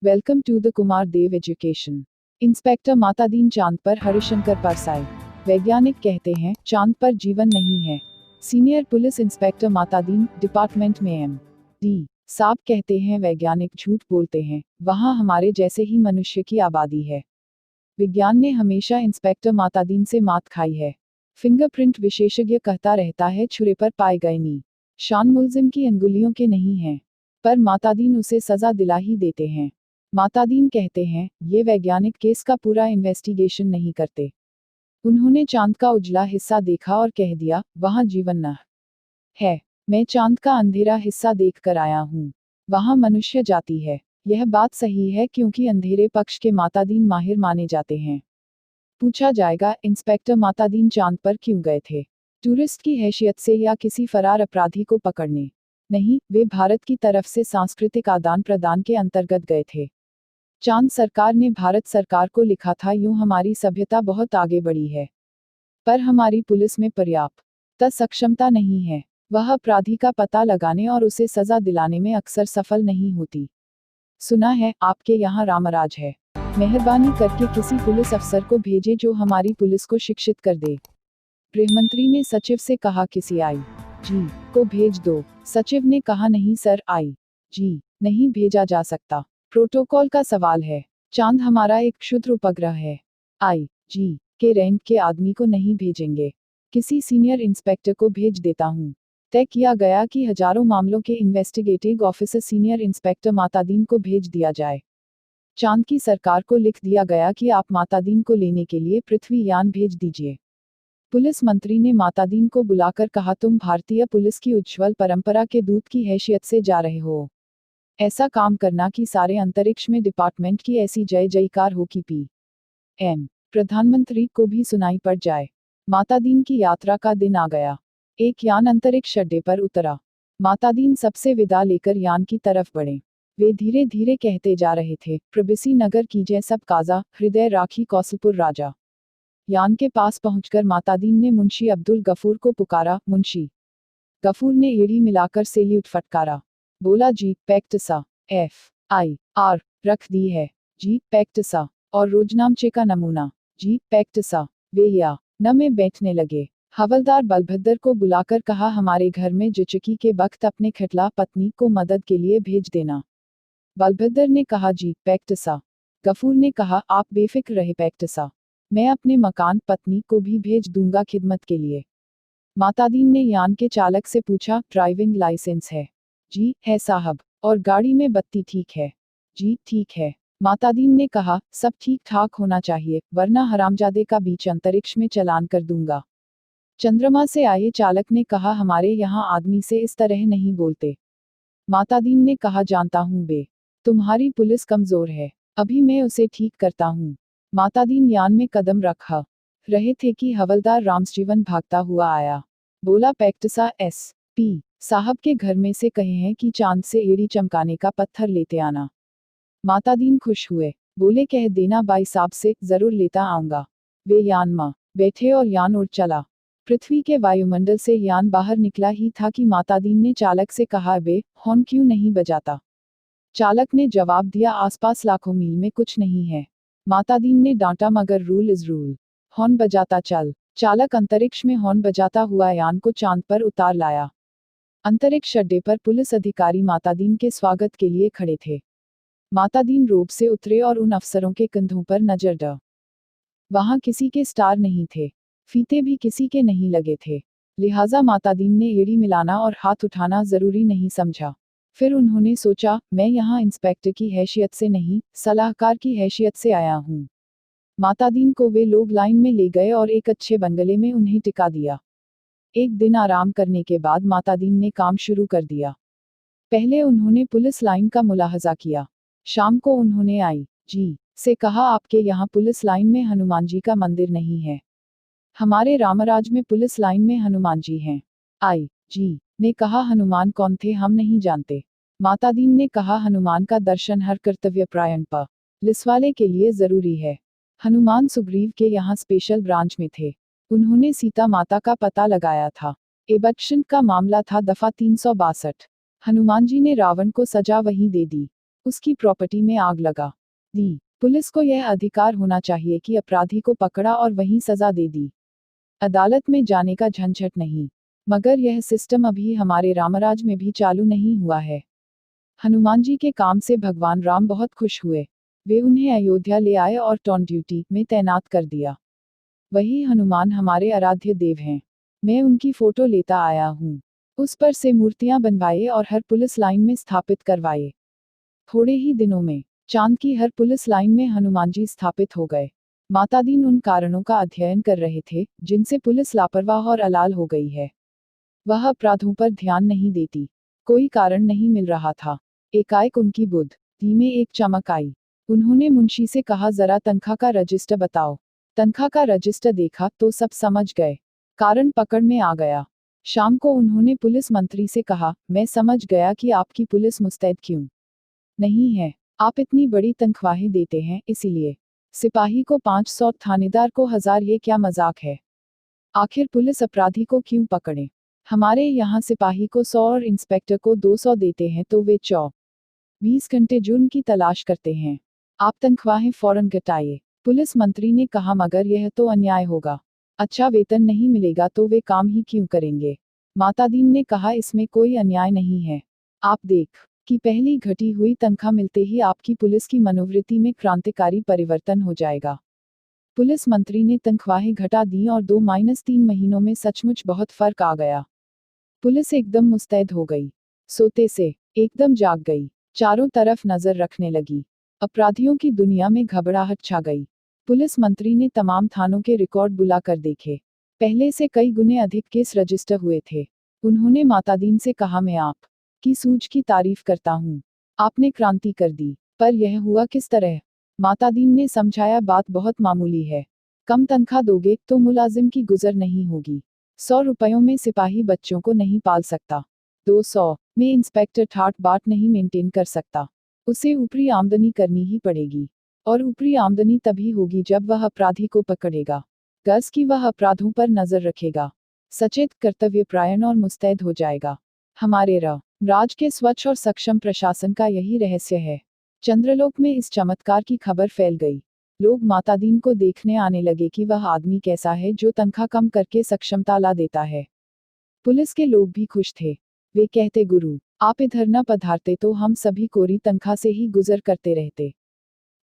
Welcome to the Kumar Dev education. Inspector Matadin चांद पर हरिशंकर परसाई। वैज्ञानिक कहते हैं चांद पर जीवन नहीं है। Senior police inspector Matadin department में एम.डी. साहब कहते हैं वैज्ञानिक झूठ बोलते हैं, वहाँ हमारे जैसे ही मनुष्य की आबादी है। विज्ञान ने हमेशा इंस्पेक्टर मातादीन से मात खाई है। फिंगरप्रिंट विशेषज्ञ कहता रहता है छुरे पर पाए गए निशान मुलजिम की अंगुलियों के नहीं हैं, पर मातादीन उसे सजा दिला ही देते हैं। मातादीन कहते हैं ये वैज्ञानिक केस का पूरा इन्वेस्टिगेशन नहीं करते। उन्होंने चांद का उजला हिस्सा देखा और कह दिया वहां जीवन न है। मैं चांद का अंधेरा हिस्सा देख कर आया हूँ, वहां मनुष्य जाति है। यह बात सही है क्योंकि अंधेरे पक्ष के मातादीन माहिर माने जाते हैं। पूछा जाएगा इंस्पेक्टर मातादीन चांद पर क्यों गए थे? टूरिस्ट की हैसियत से या किसी फरार अपराधी को पकड़ने? नहीं, वे भारत की तरफ से सांस्कृतिक आदान प्रदान के अंतर्गत गए थे। चांद सरकार ने भारत सरकार को लिखा था यूं हमारी सभ्यता बहुत आगे बढ़ी है, पर हमारी पुलिस में पर्याप्त सक्षमता नहीं है। वह अपराधी का पता लगाने और उसे सजा दिलाने में अक्सर सफल नहीं होती। सुना है आपके यहाँ रामराज है, मेहरबानी करके किसी पुलिस अफसर को भेजे जो हमारी पुलिस को शिक्षित कर दे। गृहमंत्री ने सचिव से कहा किसी आई.जी. को भेज दो। सचिव ने कहा नहीं सर, आई.जी. नहीं भेजा जा सकता, प्रोटोकॉल का सवाल है। चांद हमारा एक क्षुद्र उपग्रह है, आई.जी. के रैंक के आदमी को नहीं भेजेंगे, किसी सीनियर इंस्पेक्टर को भेज देता हूँ। तय किया गया कि हजारों मामलों के investigating officer senior inspector Matadin को भेज दिया जाए। चांद की सरकार को लिख दिया गया कि आप मातादीन को लेने के लिए पृथ्वी यान भेज दीजिए। पुलिस मंत्री ने मातादीन को बुलाकर कहा तुम भारतीय पुलिस की उज्ज्वल परंपरा के दूत की हैसियत से जा रहे हो। ऐसा काम करना कि सारे अंतरिक्ष में डिपार्टमेंट की ऐसी जय जयकार हो कि पीएम प्रधानमंत्री को भी सुनाई पड़ जाए। मातादीन की यात्रा का दिन आ गया। एक यान अंतरिक्ष अड्डे पर उतरा। मातादीन सबसे विदा लेकर यान की तरफ बढ़े। वे धीरे धीरे कहते जा रहे थे प्रबिसी नगर कीजिए सब काजा, हृदय राखी कौसलपुर राजा। यान के पास पहुंचकर मातादीन ने मुंशी अब्दुल गफूर को पुकारा। मुंशी गफूर ने एड़ी मिलाकर सेल्यूट फटकारा। बोला जी पैक्ट सा, FIR रख दी है जी पैक्ट सा, और रोजनामचे का नमूना जी पैक्ट सा। वे या न में बैठने लगे। हवलदार बलभद्र को बुलाकर कहा हमारे घर में जुचकी के वक्त अपने खिटला पत्नी को मदद के लिए भेज देना। बलभद्र ने कहा जी पैक्ट सा। गफूर ने कहा आप बेफिक्र रहे पैक्ट सा, मैं अपने मकान पत्नी को भी भेज दूंगा खिदमत के लिए। मातादीन ने यान के चालक से पूछा ड्राइविंग लाइसेंस है? जी है साहब। और गाड़ी में बत्ती ठीक है? जी ठीक है। मातादीन ने कहा सब ठीक ठाक होना चाहिए वरना हरामजादे का बीच अंतरिक्ष में चालान कर दूंगा। चंद्रमा से आए चालक ने कहा हमारे यहाँ आदमी से इस तरह नहीं बोलते। मातादीन ने कहा जानता हूँ बे, तुम्हारी पुलिस कमजोर है, अभी मैं उसे ठीक करता हूँ। मातादीन यान में कदम रखा रहे थे कि हवलदार रामजीवन भागता हुआ आया। बोला पैक्टसा SP साहब के घर में से कहे हैं कि चांद से एड़ी चमकाने का पत्थर लेते आना। मातादीन खुश हुए, बोले कह देना बाई साहब से, जरूर लेता आऊंगा। वे यान में बैठे और यान उड़ चला। पृथ्वी के वायुमंडल से यान बाहर निकला ही था कि मातादीन ने चालक से कहा बे हॉर्न क्यों नहीं बजाता? चालक ने जवाब दिया आसपास लाखों मील में कुछ नहीं है। मातादीन ने डांटा मगर रूल इज रूल, हॉर्न बजाता चल। चालक अंतरिक्ष में हॉर्न बजाता हुआ यान को चांद पर उतार लाया। अंतरिक्ष अड्डे पर पुलिस अधिकारी मातादीन के स्वागत के लिए खड़े थे। मातादीन रोब से उतरे और उन अफसरों के कंधों पर नजर डाली। वहां किसी के स्टार नहीं थे, फीते भी किसी के नहीं लगे थे, लिहाजा मातादीन ने एड़ी मिलाना और हाथ उठाना जरूरी नहीं समझा। फिर उन्होंने सोचा मैं यहाँ इंस्पेक्टर की हैसियत से नहीं, सलाहकार की हैसियत से आया हूँ। मातादीन को वे लोग लाइन में ले गए और एक अच्छे बंगले में उन्हें टिका दिया। एक दिन आराम करने के बाद मातादीन ने काम शुरू कर दिया। पहले उन्होंने पुलिस लाइन का मुलाहजा किया। शाम को उन्होंने आई.जी. से कहा आपके यहाँ पुलिस लाइन में हनुमान जी का मंदिर नहीं है? हमारे रामराज में पुलिस लाइन में हनुमान जी हैं। आई.जी. ने कहा हनुमान कौन थे हम नहीं जानते। मातादीन ने कहा हनुमान का दर्शन हर कर्तव्यपरायण पुलिस वाले के लिए जरूरी है। हनुमान सुग्रीव के यहाँ स्पेशल ब्रांच में थे, उन्होंने सीता माता का पता लगाया था। एबक्शन का मामला था दफा 362। हनुमान जी ने रावण को सजा वहीं दे दी। उसकी प्रॉपर्टी में आग लगा दी। पुलिस को यह अधिकार होना चाहिए कि अपराधी को पकड़ा और वहीं सजा दे दी, अदालत में जाने का झंझट नहीं। मगर यह सिस्टम अभी हमारे रामराज में भी चालू नहीं हुआ है। हनुमान जी के काम से भगवान राम बहुत खुश हुए। वे उन्हें अयोध्या ले आए और टॉन ड्यूटी में तैनात कर दिया। वही हनुमान हमारे आराध्य देव हैं। मैं उनकी फोटो लेता आया हूँ। उस पर से मूर्तियां बनवाए और हर पुलिस लाइन में स्थापित करवाए। थोड़े ही दिनों में चांद की हर पुलिस लाइन में हनुमान जी स्थापित हो गए। मातादीन उन कारणों का अध्ययन कर रहे थे जिनसे पुलिस लापरवाह और अलाल हो गई है। वह अपराधों पर ध्यान नहीं देती। कोई कारण नहीं मिल रहा था। एकाएक उनकी बुद्धि में एक चमक आई। उन्होंने मुंशी से कहा, जरा तनख्वाह का रजिस्टर बताओ। तनख्वाह का रजिस्टर देखा तो सब समझ गए। कारण पकड़ में आ गया। शाम को उन्होंने पुलिस मंत्री से कहा, मैं समझ गया कि आपकी पुलिस मुस्तैद क्यों नहीं है। आप इतनी बड़ी तनख्वाहें देते हैं, इसीलिए सिपाही को 500, थानेदार को 1000, ये क्या मजाक है। आखिर पुलिस अपराधी को क्यों पकड़े। हमारे यहाँ सिपाही को 100 और इंस्पेक्टर को 200 देते हैं तो वे 24 घंटे जुर्म की तलाश करते हैं। आप तनख्वाहें फौरन घटाइए। पुलिस मंत्री ने कहा, मगर यह तो अन्याय होगा। अच्छा वेतन नहीं मिलेगा तो वे काम ही क्यों करेंगे। मातादीन ने कहा, इसमें कोई अन्याय नहीं है। आप देख कि पहली घटी हुई तनख्वाह मिलते ही आपकी पुलिस की मनोवृत्ति में क्रांतिकारी परिवर्तन हो जाएगा। पुलिस मंत्री ने तनख्वाहें घटा दी और 2-3 महीनों में सचमुच बहुत फर्क आ गया। पुलिस एकदम मुस्तैद हो गई। सोते से एकदम जाग गई। चारों तरफ नजर रखने लगी। अपराधियों की दुनिया में घबराहट छा गई। पुलिस मंत्री ने तमाम थानों के रिकॉर्ड बुलाकर देखे। पहले से कई गुने अधिक केस रजिस्टर हुए थे। उन्होंने मातादीन से कहा, मैं आप की सूझ की तारीफ करता हूँ। आपने क्रांति कर दी। पर यह हुआ किस तरह। मातादीन ने समझाया, बात बहुत मामूली है। कम तनख्वाह दोगे तो मुलाजिम की गुजर नहीं होगी। 100 रुपयों में सिपाही बच्चों को नहीं पाल सकता। 200 में इंस्पेक्टर ठाट बाट नहीं मेंटेन कर सकता। उसे ऊपरी आमदनी करनी ही पड़ेगी। और ऊपरी आमदनी तभी होगी जब वह अपराधी को पकड़ेगा। गर्ज की वह अपराधों पर नजर रखेगा। सचेत, कर्तव्यपरायण और मुस्तैद हो जाएगा। हमारे राज के स्वच्छ और सक्षम प्रशासन का यही रहस्य है। चंद्रलोक में इस चमत्कार की खबर फैल गई। लोग मातादीन को देखने आने लगे कि वह आदमी कैसा है जो तनख्वाह कम करके सक्षमता ला देता है। पुलिस के लोग भी खुश थे। वे कहते, गुरु आप इधर न पधारते तो हम सभी कोरी तनख्वाह से ही गुजर करते रहते।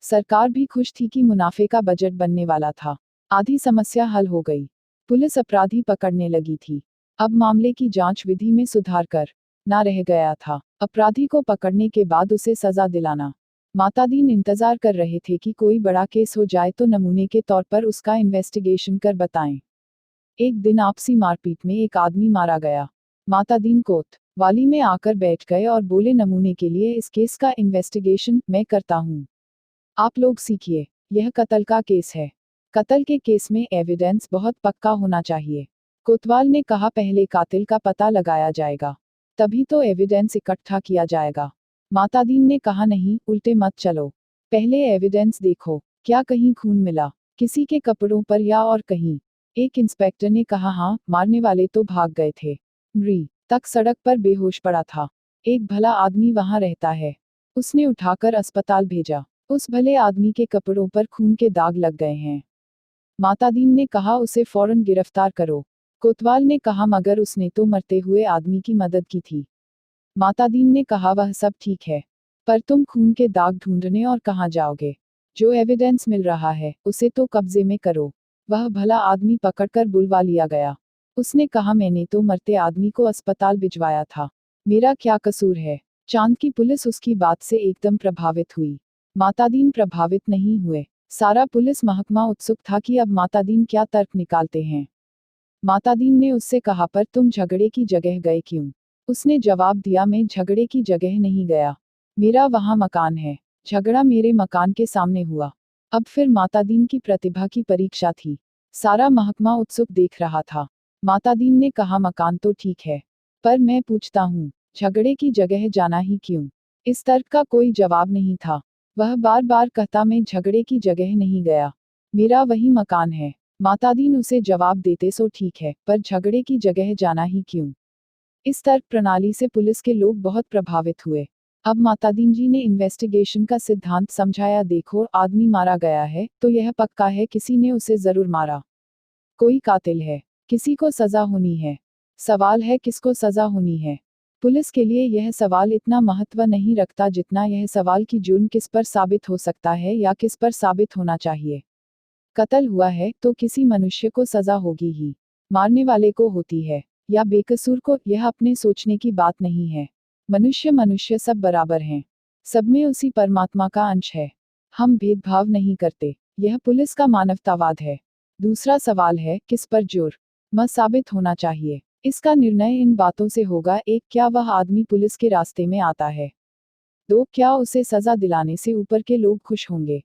सरकार भी खुश थी कि मुनाफे का बजट बनने वाला था। आधी समस्या हल हो गई। पुलिस अपराधी पकड़ने लगी थी। अब मामले की जांच विधि में सुधार कर ना रह गया था। अपराधी को पकड़ने के बाद उसे सजा दिलाना। मातादीन इंतजार कर रहे थे कि कोई बड़ा केस हो जाए तो नमूने के तौर पर उसका इन्वेस्टिगेशन कर बताएं। एक दिन आपसी मारपीट में एक आदमी मारा गया। मातादीन कोतवाली में आकर बैठ गए और बोले, नमूने के लिए इस केस का इन्वेस्टिगेशन मैं करता हूँ। आप लोग सीखिए। यह कत्ल का केस है। कत्ल के केस में एविडेंस बहुत पक्का होना चाहिए। कोतवाल ने कहा, पहले कातिल का पता लगाया जाएगा, तभी तो एविडेंस इकट्ठा किया जाएगा। मातादीन ने कहा, नहीं, उल्टे मत चलो। पहले एविडेंस देखो, क्या कहीं खून मिला किसी के कपड़ों पर या और कहीं। एक इंस्पेक्टर ने कहा, हाँ, मारने वाले तो भाग गए थे। मृ तक सड़क पर बेहोश पड़ा था। एक भला आदमी वहां रहता है। उसने उठाकर अस्पताल भेजा। उस भले आदमी के कपड़ों पर खून के दाग लग गए हैं। मातादीन ने कहा, उसे फौरन गिरफ्तार करो। कोतवाल ने कहा, मगर उसने तो मरते हुए आदमी की मदद की थी। मातादीन ने कहा, वह सब ठीक है, पर तुम खून के दाग ढूंढने और कहाँ जाओगे। जो एविडेंस मिल रहा है उसे तो कब्जे में करो। वह भला आदमी पकड़कर बुलवा लिया गया। उसने कहा, मैंने तो मरते आदमी को अस्पताल भिजवाया था, मेरा क्या कसूर है। चांद की पुलिस उसकी बात से एकदम प्रभावित हुई। मातादीन प्रभावित नहीं हुए। सारा पुलिस महकमा उत्सुक था कि अब मातादीन क्या तर्क निकालते हैं। मातादीन ने उससे कहा, पर तुम झगड़े की जगह गए क्यों। उसने जवाब दिया, मैं झगड़े की जगह नहीं गया, मेरा वहां मकान है। झगड़ा मेरे मकान के सामने हुआ। अब फिर मातादीन की प्रतिभा की परीक्षा थी। सारा महकमा उत्सुक देख रहा था। मातादीन ने कहा, मकान तो ठीक है, पर मैं पूछता हूँ, झगड़े की जगह जाना ही क्यों। इस तर्क का कोई जवाब नहीं था। वह बार बार कहता, मैं झगड़े की जगह नहीं गया, मेरा वही मकान है। मातादीन उसे जवाब देते, सो ठीक है, पर झगड़े की जगह जाना ही क्यों। इस तर्क प्रणाली से पुलिस के लोग बहुत प्रभावित हुए। अब मातादीन जी ने इन्वेस्टिगेशन का सिद्धांत समझाया। देखो, आदमी मारा गया है तो यह पक्का है किसी ने उसे जरूर मारा। कोई कातिल है, किसी को सजा होनी है। सवाल है किसको सजा होनी है। पुलिस के लिए यह सवाल इतना महत्व नहीं रखता जितना यह सवाल कि जुर्म किस पर साबित हो सकता है या किस पर साबित होना चाहिए। कत्ल हुआ है तो किसी मनुष्य को सजा होगी ही। मारने वाले को होती है या बेकसूर को, यह अपने सोचने की बात नहीं है। मनुष्य सब बराबर हैं। सब में उसी परमात्मा का अंश है। हम भेदभाव नहीं करते। यह पुलिस का मानवतावाद है। दूसरा सवाल है किस पर जुर्म साबित होना चाहिए। इसका निर्णय इन बातों से होगा। एक, क्या वह आदमी पुलिस के रास्ते में आता है। दो, क्या उसे सजा दिलाने से ऊपर के लोग खुश होंगे।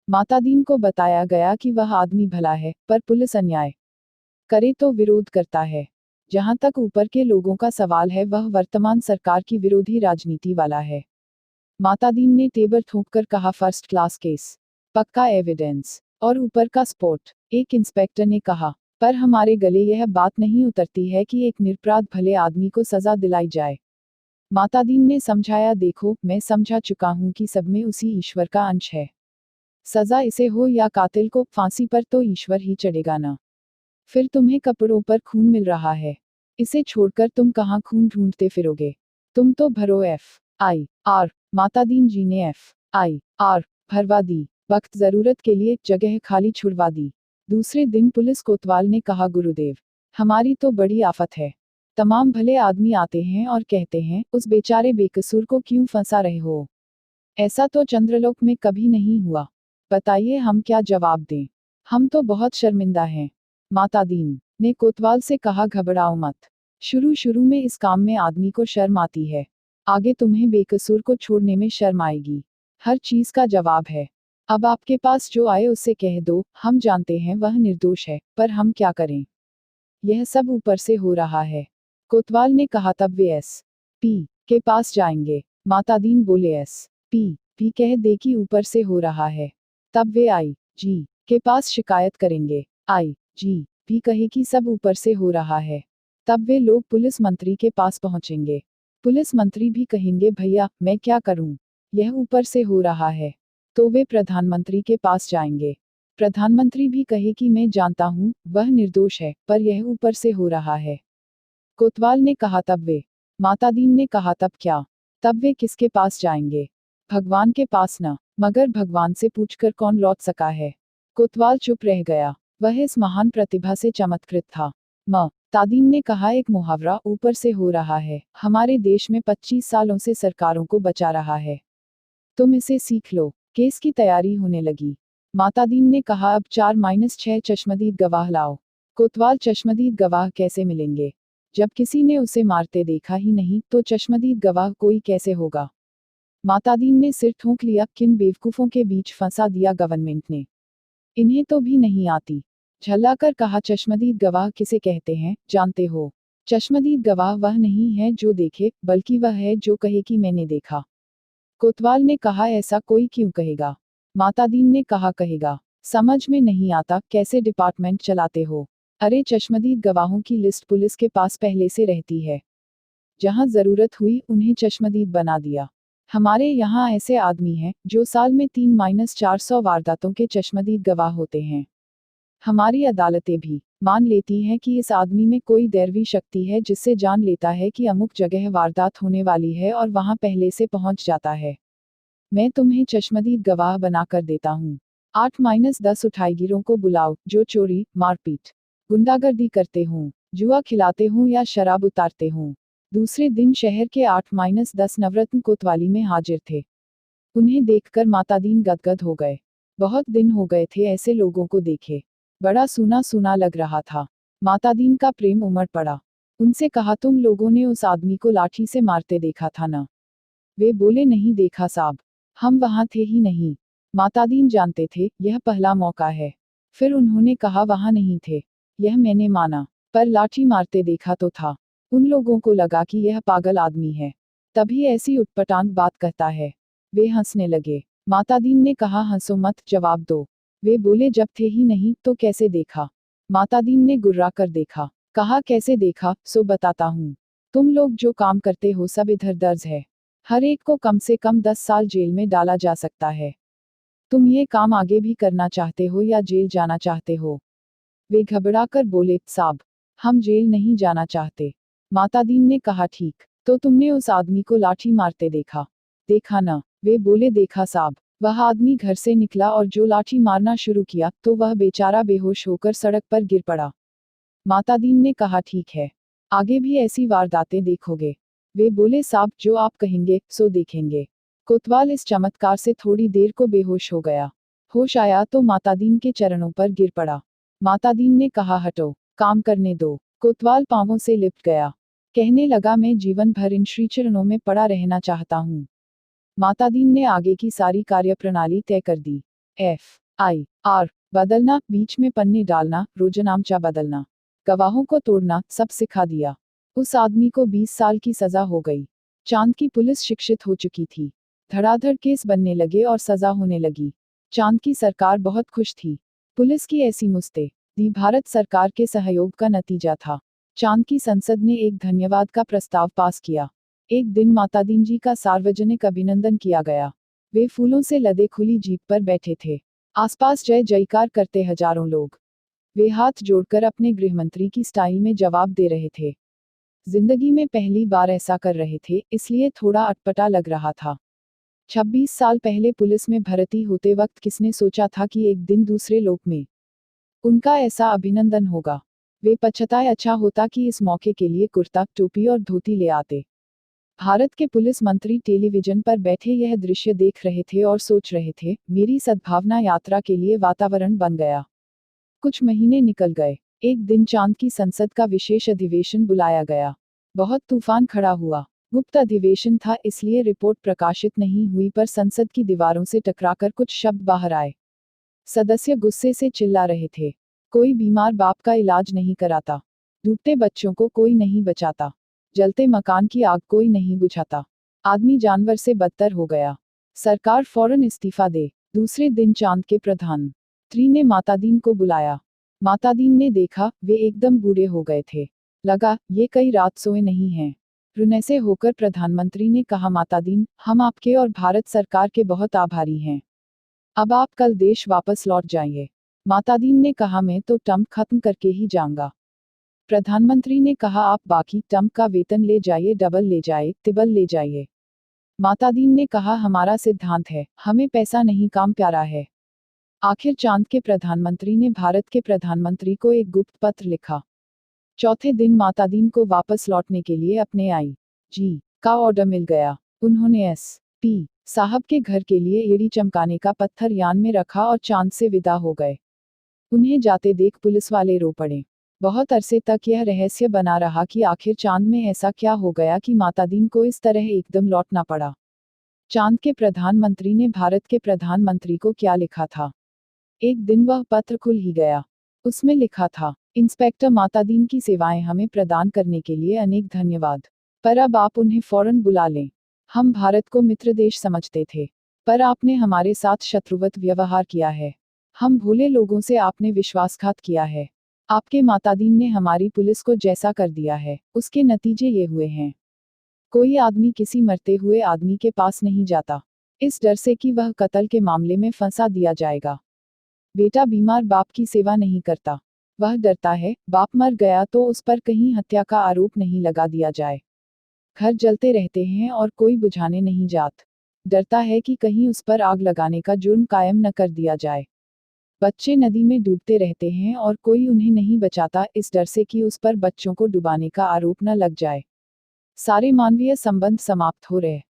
मातादीन को बताया गया कि वह आदमी भला है, पर पुलिस अन्याय करे तो विरोध करता है। जहां तक ऊपर के लोगों का सवाल है, वह वर्तमान सरकार की विरोधी राजनीति वाला है। मातादीन ने टेबल ठोंककर कहा, फर्स्ट क्लास केस, पक्का एविडेंस और ऊपर का स्पोर्ट। एक इंस्पेक्टर ने कहा, पर हमारे गले यह बात नहीं उतरती है कि एक निरपराध भले आदमी को सजा दिलाई जाए। मातादीन ने समझाया, देखो, मैं समझा चुका हूं कि सब में उसी ईश्वर का अंश है। सजा इसे हो या कातिल को, फांसी पर तो ईश्वर ही चढ़ेगा ना। फिर तुम्हें कपड़ों पर खून मिल रहा है, इसे छोड़कर तुम कहाँ खून ढूंढते फिरोगे। तुम तो भरो FIR। मातादीन जी ने FIR भरवा दी। वक्त जरूरत के लिए जगह खाली छुड़वा दी। दूसरे दिन पुलिस कोतवाल ने कहा, गुरुदेव, हमारी तो बड़ी आफत है। तमाम भले आदमी आते हैं और कहते हैं, उस बेचारे बेकसूर को क्यों फंसा रहे हो। ऐसा तो चंद्रलोक में कभी नहीं हुआ। बताइए हम क्या जवाब दें। हम तो बहुत शर्मिंदा हैं। मातादीन ने कोतवाल से कहा, घबराओ मत। शुरू में इस काम में आदमी को शर्म आती है, आगे तुम्हें बेकसूर को छोड़ने में शर्म आएगी। हर चीज का जवाब है। अब आपके पास जो आए उससे कह दो, हम जानते हैं वह निर्दोष है, पर हम क्या करें। यह सब ऊपर से हो रहा है। कोतवाल ने कहा, तब वे SP के पास जाएंगे। मातादीन बोले, SP कह दे कि ऊपर से हो रहा है। तब वे IG के पास शिकायत करेंगे। IG भी कहे कि सब ऊपर से हो रहा है। तब वे लोग पुलिस मंत्री के पास पहुंचेंगे। पुलिस मंत्री भी कहेंगे, भैया मैं क्या करूं, यह ऊपर से हो रहा है। तो वे प्रधानमंत्री के पास जाएंगे। प्रधानमंत्री भी कहे कि मैं जानता हूं वह निर्दोष है, पर यह ऊपर से हो रहा है। कोतवाल ने कहा, तब वे। मातादीन ने कहा, तब क्या। तब वे किसके पास जाएंगे। भगवान के पास न, मगर भगवान से पूछकर कौन लौट सका है। कोतवाल चुप रह गया। वह इस महान प्रतिभा से चमत्कृत था। तादीन ने कहा, एक मुहावरा ऊपर से हो रहा है हमारे देश में 25 सालों से सरकारों को बचा रहा है। तुम इसे सीख लो। केस की तैयारी होने लगी। मातादीन ने कहा, अब 4-6 चश्मदीद गवाह लाओ। कोतवाल, चश्मदीद गवाह कैसे मिलेंगे। जब किसी ने उसे मारते देखा ही नहीं तो चश्मदीद गवाह कोई कैसे होगा। मातादीन ने सिर ठोंक लिया, किन बेवकूफों के बीच फंसा दिया गवर्नमेंट ने। इन्हें तो भी नहीं आती। झल्लाकर कहा, चश्मदीद गवाह किसे कहते हैं जानते हो। चश्मदीद गवाह वह नहीं है जो देखे, बल्कि वह है जो कहे कि मैंने देखा। कोतवाल ने कहा, ऐसा कोई क्यों कहेगा। मातादीन ने कहा, कहेगा। समझ में नहीं आता कैसे डिपार्टमेंट चलाते हो। अरे, चश्मदीद गवाहों की लिस्ट पुलिस के पास पहले से रहती है। जहां जरूरत हुई उन्हें चश्मदीद बना दिया। हमारे यहाँ ऐसे आदमी हैं जो साल में 3-400 वारदातों के चश्मदीद गवाह होते हैं। हमारी अदालतें भी मान लेती हैं कि इस आदमी में कोई दैवी शक्ति है जिससे जान लेता है कि अमुक जगह वारदात होने वाली है और वहां पहले से पहुंच जाता है। मैं तुम्हें चश्मदीद गवाह बनाकर देता हूँ। 8-10 उठाईगिरों को बुलाओ जो चोरी, मारपीट, गुंडागर्दी करते हों, जुआ खिलाते हों या शराब उतारते हों। दूसरे दिन शहर के 8-10 नवरत्न कोतवाली में हाजिर थे। उन्हें देखकर मातादीन गदगद हो गए। बहुत दिन हो गए थे ऐसे लोगों को देखे। बड़ा सूना सूना लग रहा था। मातादीन का प्रेम उमड़ पड़ा। उनसे कहा, तुम लोगों ने उस आदमी को लाठी से मारते देखा था ना। वे बोले, नहीं देखा साहब, हम वहां थे ही नहीं। मातादीन जानते थे यह पहला मौका है। फिर उन्होंने कहा, वहां नहीं थे। यह मैंने माना, पर लाठी मारते देखा तो था। उन लोगों को लगा कि यह पागल आदमी है, तभी ऐसी उटपटांग बात कहता है। वे हंसने लगे। मातादीन ने कहा, हंसो मत, जवाब दो। वे बोले, जब थे ही नहीं तो कैसे देखा। मातादीन ने गुर्रा कर देखा। कहा, कैसे देखा, सो बताता हूँ। तुम लोग जो काम करते हो सब इधर दर्ज है। हर एक को कम से कम 10 साल जेल में डाला जा सकता है। तुम ये काम आगे भी करना चाहते हो या जेल जाना चाहते हो? वे घबराकर बोले, साब, हम जेल नहीं जाना चाहते। मातादीन ने कहा, ठीक, तो तुमने उस आदमी को लाठी मारते देखा? देखा न। वे बोले, देखा साब। वह आदमी घर से निकला और जो लाठी मारना शुरू किया तो वह बेचारा बेहोश होकर सड़क पर गिर पड़ा। मातादीन ने कहा, ठीक है, आगे भी ऐसी वारदातें देखोगे? वे बोले, साब, जो आप कहेंगे सो देखेंगे। कोतवाल इस चमत्कार से थोड़ी देर को बेहोश हो गया। होश आया तो मातादीन के चरणों पर गिर पड़ा। मातादीन ने कहा, हटो, काम करने दो। कोतवाल पांवों से लिपट गया। कहने लगा, मैं जीवन भर इन श्रीचरणों में पड़ा रहना चाहता हूँ। मातादीन ने आगे की सारी कार्यप्रणाली तय कर दी। FIR बदलना, बीच में पन्ने डालना, रोजनामचा बदलना, गवाहों को तोड़ना, सब सिखा दिया। उस आदमी को 20 साल की सजा हो गई। चांद की पुलिस शिक्षित हो चुकी थी। धड़ाधड़ केस बनने लगे और सजा होने लगी। चांद की सरकार बहुत खुश थी। पुलिस की ऐसी मुस्तैदी भारत सरकार के सहयोग का नतीजा था। चांद की संसद ने एक धन्यवाद का प्रस्ताव पास किया। एक दिन मातादीन जी का सार्वजनिक अभिनंदन किया गया। वे फूलों से लदे खुली जीप पर बैठे थे। आसपास जय जयकार करते हजारों लोग। वे हाथ जोड़कर अपने गृहमंत्री की स्टाइल में जवाब दे रहे थे। जिंदगी में पहली बार ऐसा कर रहे थे, इसलिए थोड़ा अटपटा लग रहा था। 26 साल पहले पुलिस में भर्ती होते वक्त किसने सोचा था कि एक दिन दूसरे लोक में उनका ऐसा अभिनंदन होगा। वे पछताए, अच्छा होता कि इस मौके के लिए कुर्ता, टोपी और धोती ले आते। भारत के पुलिस मंत्री टेलीविजन पर बैठे यह दृश्य देख रहे थे और सोच रहे थे, मेरी सद्भावना यात्रा के लिए वातावरण बन गया। कुछ महीने निकल गए। एक दिन चांद की संसद का विशेष अधिवेशन बुलाया गया। बहुत तूफान खड़ा हुआ। गुप्त अधिवेशन था, इसलिए रिपोर्ट प्रकाशित नहीं हुई, पर संसद की दीवारों से टकराकर कुछ शब्द बाहर आए। सदस्य गुस्से से चिल्ला रहे थे। कोई बीमार बाप का इलाज नहीं कराता। डूबते बच्चों को कोई नहीं बचाता। जलते मकान की आग कोई नहीं बुझाता। आदमी जानवर से बदतर हो गया। सरकार फौरन इस्तीफा दे। दूसरे दिन चांद के प्रधानमंत्री ने मातादीन को बुलाया। मातादीन ने देखा, वे एकदम बूढ़े हो गए थे। लगा, ये कई रात सोए नहीं हैं। रुनैसे होकर प्रधानमंत्री ने कहा, मातादीन, हम आपके और भारत सरकार के बहुत आभारी हैं। अब आप कल देश वापस लौट जाइए। मातादीन ने कहा, मैं तो टर्म खत्म करके ही जाऊंगा। प्रधानमंत्री ने कहा, आप बाकी टर्म का वेतन ले जाइए, डबल ले जाइए, तिबल ले जाइए। मातादीन ने कहा, हमारा सिद्धांत है, हमें पैसा नहीं, काम प्यारा है। आखिर चांद के प्रधानमंत्री ने भारत के प्रधानमंत्री को एक गुप्त पत्र लिखा। चौथे दिन मातादीन को वापस लौटने के लिए अपने IG का ऑर्डर मिल गया। उन्होंने SP साहब के घर के लिए एड़ी चमकाने का पत्थर यान में रखा और चांद से विदा हो गए। उन्हें जाते देख पुलिस वाले रो पड़े। बहुत अरसे तक यह रहस्य बना रहा कि आखिर चांद में ऐसा क्या हो गया कि मातादीन को इस तरह एकदम लौटना पड़ा। चांद के प्रधानमंत्री ने भारत के प्रधानमंत्री को क्या लिखा था? एक दिन वह पत्र खुल ही गया। उसमें लिखा था, इंस्पेक्टर मातादीन की सेवाएं हमें प्रदान करने के लिए अनेक धन्यवाद, पर अब आप उन्हें फौरन बुला लें। हम भारत को मित्र देश समझते थे, पर आपने हमारे साथ शत्रुवत व्यवहार किया है। हम भोले लोगों से आपने विश्वासघात किया है। आपके मातादीन ने हमारी पुलिस को जैसा कर दिया है, उसके नतीजे ये हुए हैं। कोई आदमी किसी मरते हुए आदमी के पास नहीं जाता, इस डर से कि वह कत्ल के मामले में फंसा दिया जाएगा। बेटा बीमार बाप की सेवा नहीं करता। वह डरता है, बाप मर गया तो उस पर कहीं हत्या का आरोप नहीं लगा दिया जाए। घर जलते रहते हैं और कोई बुझाने नहीं जात। डरता है कि कहीं उस पर आग लगाने का जुर्म कायम न कर दिया जाए। बच्चे नदी में डूबते रहते हैं और कोई उन्हें नहीं बचाता, इस डर से कि उस पर बच्चों को डुबाने का आरोप न लग जाए। सारे मानवीय संबंध समाप्त हो रहे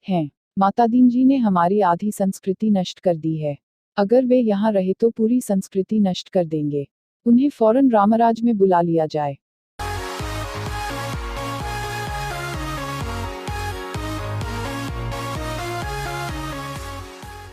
हैं। मातादीन जी ने हमारी आधी संस्कृति नष्ट कर दी है। अगर वे यहाँ रहे तो पूरी संस्कृति नष्ट कर देंगे। उन्हें फौरन रामराज में बुला लिया जाए।